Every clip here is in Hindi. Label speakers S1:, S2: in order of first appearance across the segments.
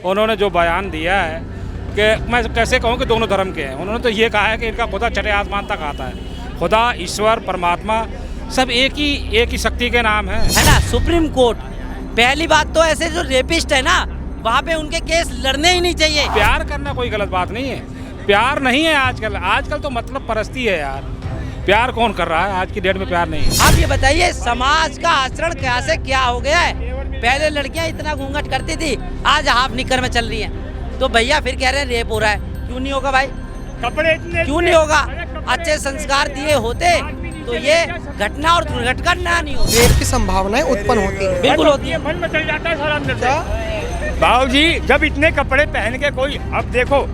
S1: उन्होंने जो बयान दिया है कि मैं कैसे कहूँ कि दोनों धर्म के हैं। उन्होंने तो ये कहा है कि इनका खुदा छठे आसमान तक आता है। खुदा, ईश्वर, परमात्मा सब एक ही शक्ति के नाम है
S2: ना। सुप्रीम कोर्ट, पहली बात तो ऐसे जो रेपिस्ट है ना, वहाँ पे उनके केस लड़ने ही नहीं चाहिए।
S1: प्यार करना कोई गलत बात नहीं है, प्यार नहीं है आजकल तो मतलब परस्ती है यार। प्यार कौन कर रहा है? आज की डेट में प्यार नहीं है।
S2: आप ये बताइए समाज का आचरण कैसे क्या हो गया है? पहले लड़कियां इतना घूंघट करती थी, आज हाफ निकर में चल रही हैं। तो भैया फिर कह रहे हैं रेप हो रहा है। क्यों नहीं होगा भाई?
S1: कपड़े इतने
S2: क्यों नहीं होगा? अच्छे संस्कार दिए होते तो ये घटना और दुर्घटना नहीं होती।
S3: रेप की संभावनाएं उत्पन्न होती है।
S2: बिल्कुल होती है।
S1: मन में चल जाता है सारा अंदर से। बाबू जी, जब इतने कपड़े पहन के कोई, अब देखो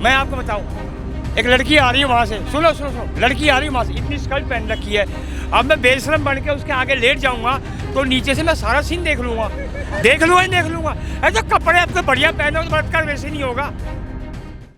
S1: मैं आपको बताऊं, एक लड़की आ रही है वहाँ से, सुनो, लड़की आ रही है वहाँ से, इतनी स्कर्ट पहन रखी है। अब मैं बेशरम बन के उसके आगे लेट जाऊंगा तो नीचे से मैं सारा सीन देख लूंगा। ऐसे कपड़े आपके बढ़िया पहनो तो बलात्कार वैसे नहीं होगा।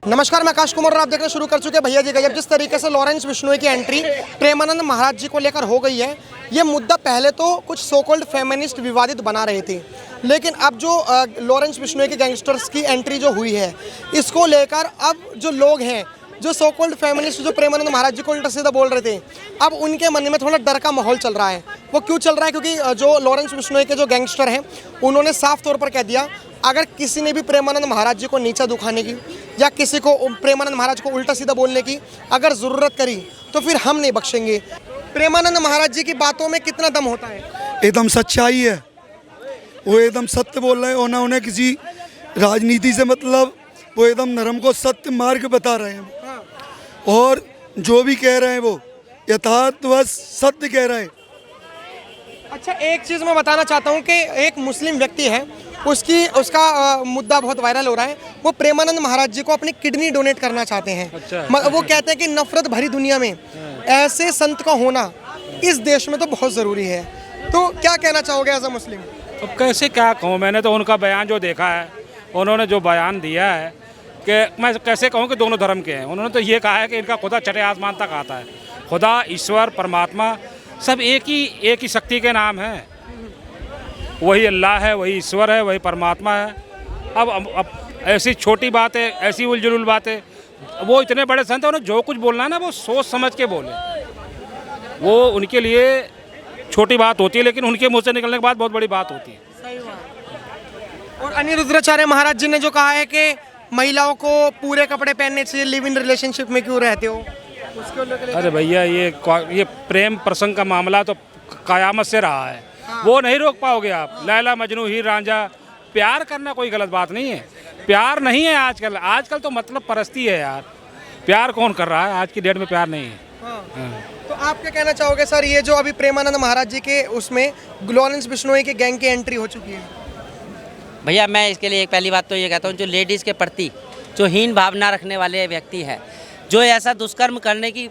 S3: नमस्कार, मैं आकाश कुमार और आप देखना शुरू कर चुके हैं भैया जी गजब। जिस तरीके से लॉरेंस बिश्नोई की एंट्री प्रेमानंद महाराज जी को लेकर हो गई है, ये मुद्दा पहले तो कुछ सो कॉल्ड फेमिनिस्ट विवादित बना रहे थे, लेकिन अब जो लॉरेंस बिश्नोई के गैंगस्टर्स की एंट्री जो हुई है, इसको लेकर अब जो लोग हैं, जो सो कॉल्ड फेमिनिस्ट जो प्रेमानंद महाराज जी को उल्टा सीधा बोल रहे थे, अब उनके मन में थोड़ा डर का माहौल चल रहा है। वो क्यों चल रहा है? क्योंकि जो लॉरेंस बिश्नोई के जो गैंगस्टर हैं, उन्होंने साफ तौर पर कह दिया, अगर किसी ने भी प्रेमानंद महाराज जी को नीचा दिखाने की या किसी को प्रेमानंद महाराज को उल्टा सीधा बोलने की अगर ज़रूरत करी तो फिर हम नहीं बख्शेंगे। प्रेमानंद महाराज जी की बातों में कितना दम होता है?
S4: एकदम सच्चाई है, वो एकदम सत्य बोल रहे हैं। और ना उन्हें किसी राजनीति से मतलब, वो एकदम धर्म को सत्य मार्ग बता रहे हैं। और जो भी कह रहे हैं वो यथार्थ बस सत्य कह रहे हैं।
S3: अच्छा, एक चीज़ मैं बताना चाहता हूँ कि एक मुस्लिम व्यक्ति है, उसका मुद्दा बहुत वायरल हो रहा है। वो प्रेमानंद महाराज जी को अपनी किडनी डोनेट करना चाहते हैं।
S1: अच्छा।
S3: वो कहते हैं कि नफरत भरी दुनिया में ऐसे संत का होना इस देश में तो बहुत ज़रूरी है। तो क्या कहना चाहोगे एज अ मुस्लिम?
S1: अब कैसे क्या कहूँ, मैंने तो उनका बयान जो देखा है, उन्होंने जो बयान दिया है कि मैं कैसे कहूँ कि दोनों धर्म के हैं। उन्होंने तो ये कहा है कि इनका खुदा छठे आसमान तक आता है। खुदा, ईश्वर, परमात्मा सब एक ही शक्ति के नाम है। वही अल्लाह है, वही ईश्वर है, वही परमात्मा है। अब ऐसी छोटी बात है, ऐसी उलझुल बात है, वो इतने बड़े संत हैं, उन्हें जो कुछ बोलना है ना वो सोच समझ के बोले। वो उनके लिए छोटी बात होती है, लेकिन उनके मुंह से निकलने के बाद बहुत बड़ी बात होती है।
S3: सही बात। और अनिरुद्धाचार्य महाराज जी ने जो कहा है कि महिलाओं को पूरे कपड़े पहनने चाहिए, लिव इन रिलेशनशिप में क्यों रहते हो, उसको लेकर।
S1: अरे भैया, ये प्रेम प्रसंग का मामला तो कयामत से रहा है। वो नहीं रोक पाओगे आप। लैला मजनू, हीर रांझा, प्यार करना कोई गलत बात नहीं है, प्यार नहीं है आजकल तो मतलब परस्ती है यार। प्यार कौन कर रहा है? आज की डेट में प्यार नहीं है।
S3: तो आप क्या कहना चाहोगे सर, ये जो अभी प्रेमानंद महाराज जी के उसमें लॉरेंस बिश्नोई के गैंग की एंट्री हो चुकी है?
S2: भैया मैं इसके लिए एक पहली बात तो ये कहता हूँ, जो लेडीज़ के प्रति जो हीन भावना रखने वाले व्यक्ति है, जो ऐसा दुष्कर्म करने की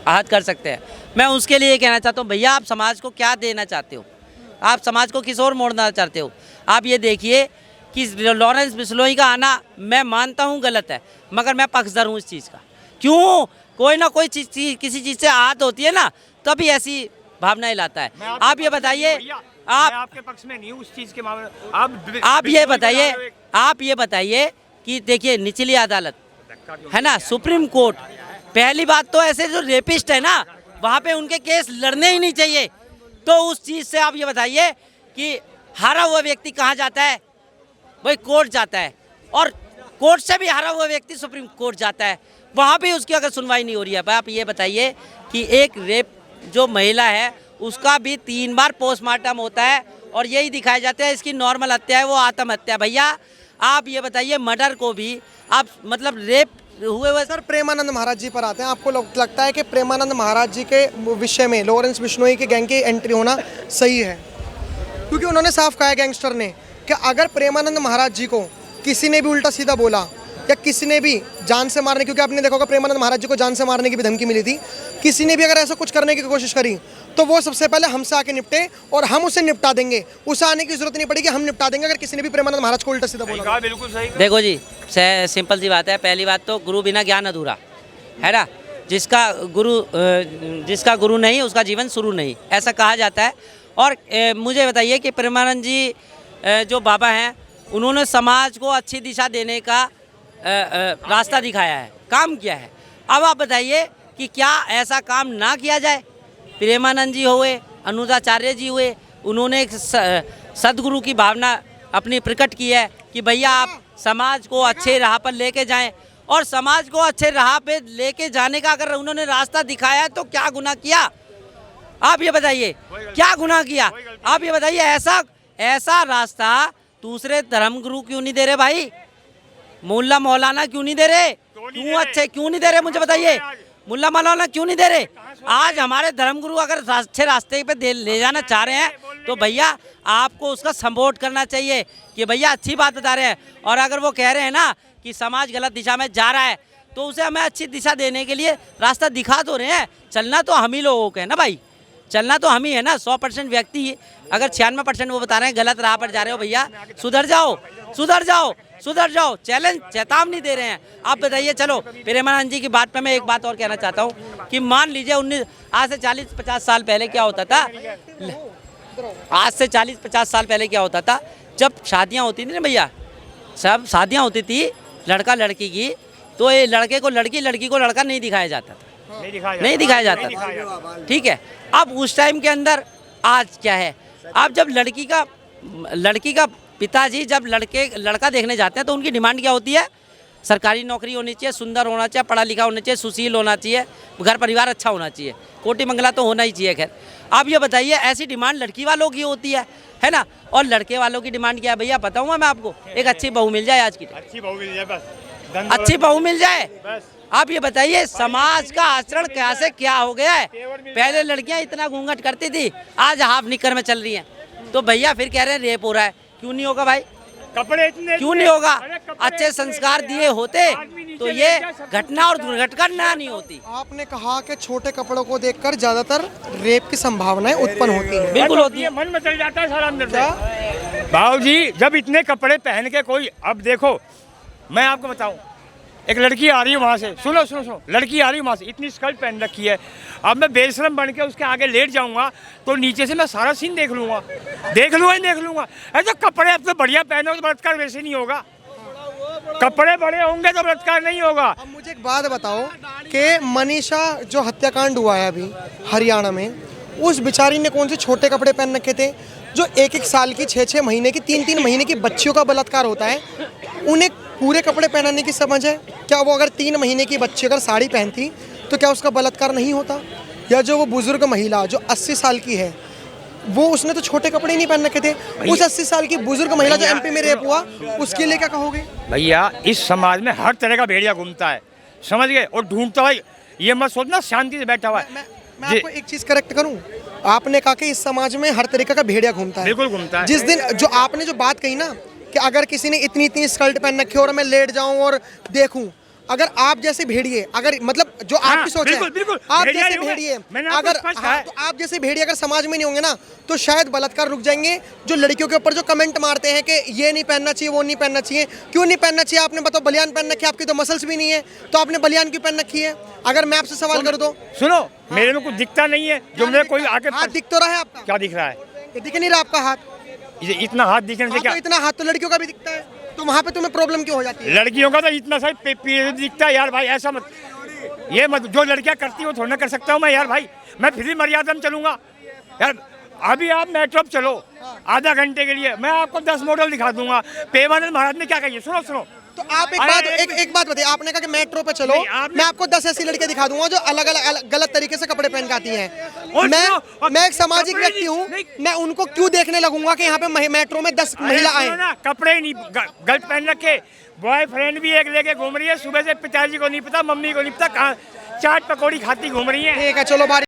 S2: आहत कर सकते हैं, मैं उसके लिए कहना चाहता हूँ, भैया आप समाज को क्या देना चाहते हो? आप समाज को किस ओर मोड़ना चाहते हो? आप ये देखिए कि लॉरेंस बिश्नोई का आना मैं मानता हूँ गलत है, मगर मैं पक्षधर हूँ इस चीज़ का। क्यों? कोई ना कोई चीज़ किसी चीज़ से आहत होती है ना, तभी ऐसी भावनाएं लाता है। आप ये बताइए, आप
S1: आपके पक्ष में नहीं उस चीज़ के मामले।
S2: आप ये बताइए कि देखिए निचली अदालत है ना, सुप्रीम कोर्ट, पहली बात तो ऐसे जो रेपिस्ट है ना, वहाँ पे उनके केस लड़ने ही नहीं चाहिए। तो उस चीज़ से आप ये बताइए कि हारा हुआ व्यक्ति कहाँ जाता है? भाई कोर्ट जाता है, और कोर्ट से भी हारा हुआ व्यक्ति सुप्रीम कोर्ट जाता है, वहाँ भी उसकी अगर सुनवाई नहीं हो रही है। आप ये बताइए कि एक रेप जो महिला है उसका भी 3 बार पोस्टमार्टम होता है और यही दिखाया जाता है इसकी नॉर्मल हत्या है, वो आत्महत्या। भैया आप ये बताइए, मर्डर को भी आप मतलब रेप हुए।
S3: सर प्रेमानंद महाराज जी पर आते हैं, आपको लगता है कि प्रेमानंद महाराज जी के विषय में लॉरेंस बिश्नोई के गैंग की एंट्री होना सही है? क्योंकि उन्होंने साफ कहा है गैंगस्टर ने कि अगर प्रेमानंद महाराज जी को किसी ने भी उल्टा सीधा बोला या किसी ने भी जान से मारने, क्योंकि आपने देखा होगा प्रेमानंद महाराज जी को जान से मारने की भी धमकी मिली थी, किसी ने भी अगर ऐसा कुछ करने की कोशिश करी तो वो सबसे पहले हमसे आके निपटे और हम उसे निपटा देंगे। उसे आने की जरूरत नहीं पड़ेगी, हम निपटा देंगे अगर किसी ने भी प्रेमानंद महाराज को उल्टा सीधा बोला।
S1: बिल्कुल सही।
S2: देखो जी, सिंपल सी बात है। पहली बात तो गुरु बिना ज्ञान अधूरा है ना। जिसका गुरु नहीं उसका जीवन शुरू नहीं, ऐसा कहा जाता है। और मुझे बताइए कि प्रेमानंद जी जो बाबा हैं उन्होंने समाज को अच्छी दिशा देने का रास्ता दिखाया है, काम किया है। अब आप बताइए कि क्या ऐसा काम ना किया जाए। प्रेमानंद जी हुए, अनुराचार्य जी हुए, उन्होंने एक सद्गुरु की भावना अपनी प्रकट की है कि भैया आप समाज को अच्छे राह पर लेके जाएं, और समाज को अच्छे राह पे लेके जाने का अगर उन्होंने रास्ता दिखाया है तो क्या गुनाह किया? आप ये बताइए, क्या गुनाह किया? आप ये बताइए, ऐसा रास्ता दूसरे धर्म गुरु क्यों नहीं दे रहे भाई? मुल्ला मौलाना क्यों नहीं दे रहे? क्यों नहीं दे रहे मुझे बताइए? मुल्ला मौलाना क्यों नहीं दे रहे? आज हमारे धर्मगुरु अगर अच्छे रास्ते पे ले जाना चाह रहे हैं तो भैया आपको उसका सपोर्ट करना चाहिए कि भैया अच्छी बात बता रहे हैं। और अगर वो कह रहे हैं ना कि समाज गलत दिशा में जा रहा है तो उसे हमें अच्छी दिशा देने के लिए रास्ता दिखा तो रहे हैं। चलना तो हम ही लोगों को है ना भाई, चलना तो हम ही है ना। 100% व्यक्ति अगर 96% वो बता रहे हैं गलत राह पर जा रहे हो, भैया सुधर जाओ, सुधर जाओ, सुधर जाओ। चैलेंज, चेतावनी दे रहे हैं। आप बताइए। चलो प्रेमानंद जी की बात पे मैं एक बात और कहना चाहता हूँ कि मान लीजिए आज से 40-50 साल पहले क्या होता था, आज से 40-50 साल पहले क्या होता था, जब शादियाँ होती थी ना भैया, सब शादियाँ होती थी लड़का लड़की की, तो ये लड़के को लड़की, लड़की को लड़का नहीं दिखाया जाता था, नहीं दिखाया जाता था, ठीक है। अब उस टाइम के अंदर आज क्या है, अब जब लड़की का पिताजी जब लड़का देखने जाते हैं तो उनकी डिमांड क्या होती है? सरकारी नौकरी होनी चाहिए, सुंदर होना चाहिए, पढ़ा लिखा होना चाहिए, सुशील होना चाहिए, घर परिवार अच्छा होना चाहिए, कोटि मंगला तो होना ही चाहिए। खैर अब ये बताइए, ऐसी डिमांड लड़की वालों की होती है ना? और लड़के वालों की डिमांड क्या है भैया? बताऊँगा मैं आपको, एक अच्छी बहू मिल जाए। आज की
S5: अच्छी बहू मिल जाए, बस
S2: अच्छी बहू मिल जाए।
S5: बस।
S2: आप ये बताइए समाज का आचरण कैसे क्या हो गया है? पहले लड़कियां इतना घूंघट करती थी, आज हाफ निकर में चल रही हैं। तो भैया फिर कह रहे हैं रेप हो रहा है। क्यों नहीं होगा भाई?
S5: कपड़े इतने
S2: क्यों नहीं होगा? अच्छे संस्कार दिए होते तो ये घटना और दुर्घटना नहीं होती।
S3: आपने कहा कि छोटे कपड़ों को देखकर ज्यादातर रेप की संभावनाएं उत्पन्न होती हैं।
S2: बिल्कुल होती है।
S5: मन में चल जाता है सारा अंदर से। भाव जी, जब इतने कपड़े पहन के कोई, अब देखो मैं आपको बताऊं, एक लड़की आ रही है वहाँ से, सुनो, लड़की आ रही है वहाँ से, इतनी स्कर्ट पहन रखी है। अब मैं बेशरम बन के उसके आगे लेट जाऊँगा तो नीचे से मैं सारा सीन देख लूँगा। ऐसे कपड़े अब तो बढ़िया पहनो तो बलात्कार वैसे नहीं होगा, कपड़े बड़े होंगे तो बलात्कार नहीं होगा।
S3: अब मुझे एक बात बताओ कि मनीषा जो हत्याकांड हुआ है अभी हरियाणा में, उस बेचारी ने कौन से छोटे कपड़े पहन रखे थे? जो 1-1 साल की, 6-6 महीने की, 3-3 महीने की बच्चियों का बलात्कार होता है, उन्हें पूरे कपड़े पहनाने की समझ है क्या? वो अगर 3 महीने की बच्ची अगर साड़ी पहनती तो क्या उसका बलात्कार नहीं होता? या जो वो बुजुर्ग महिला जो 80 साल की है, वो उसने तो छोटे कपड़े नहीं पहन रखे थे। उस 80 साल की बुजुर्ग महिला जो एमपी में रेप हुआ, उसके लिए क्या कहोगे?
S5: भैया इस समाज में हर तरह का भेड़िया घूमता है, समझ गए? और ढूंढता है, ये मत सोचना शांति से बैठा हुआ है।
S3: मैं आपको एक चीज करेक्ट करूं, आपने कहा कि इस समाज में हर तरीके का भेड़िया घूमता है।
S5: बिल्कुल घूमता है।
S3: जिस दिन जो आपने जो बात कही ना कि अगर किसी ने इतनी स्कर्ट पहन रखी और मैं लेट जाऊं और देखूं, अगर आप जैसे भेड़िए, अगर मतलब जो आपकी सोच है,
S5: बिल्कुल,
S3: आप
S5: भेड़िया
S3: जैसे
S5: ही होंगे।
S3: भेड़िए
S5: मैंने आपको
S3: अगर
S5: स्पष्ट कहा है।
S3: तो आप जैसे भेड़िए अगर समाज में नहीं होंगे ना तो शायद बलात्कार रुक जाएंगे। जो लड़कियों के ऊपर जो कमेंट मारते हैं कि ये नहीं पहनना चाहिए, वो नहीं पहनना चाहिए, क्यों नहीं पहनना चाहिए? आपने बताओ, बलियान पहन रखी है, आपकी तो मसल्स भी नहीं है, तो आपने बलियान क्यों पहन रखी है? अगर मैं आपसे सवाल कर दूं,
S5: सुनो, मेरे में कुछ दिखता नहीं है, जो मेरे कोई आके
S3: हाथ दिख तो रहा है आपका?
S5: क्या दिख रहा है?
S3: ये दिख नहीं रहा आपका हाथ?
S5: इतना हाथ दिखने से
S3: हाँ,
S5: क्या?
S3: तो इतना हाथ तो लड़कियों का भी दिखता है, तो वहाँ पे तुम्हें प्रॉब्लम क्यों हो जाती है?
S5: लड़कियों का तो इतना सा दिखता है यार भाई, ऐसा मत, ये मत, जो लड़कियां करती हो थोड़ा ना कर सकता हूँ मैं यार भाई। मैं फिर भी मर्यादा में चलूंगा यार। अभी आप मेट्रो पे चलो आधा घंटे के लिए, मैं आपको 10 मॉडल दिखा दूंगा। प्रेमानंद महाराज ने क्या कही? सुनो,
S3: तो आप एक बात बताइए, आपने कहा कि मेट्रो पे चलो, मैं आपको 10 ऐसी लड़कियां दिखा दूंगा जो अलग गलत तरीके से कपड़े पहन के आती हैं। मैं एक सामाजिक व्यक्ति हूँ, मैं उनको क्यों देखने लगूंगा कि यहाँ पे मेट्रो में 10 महिला आए?
S5: कपड़े नहीं गलत पहन रखे, बॉयफ्रेंड भी एक लेके घूम रही है, सुबह से पिताजी को नहीं पता, मम्मी को नहीं पता, कहाँ चाट पकौड़ी खाती घूम रही है।
S3: ठीक है, चलो बारी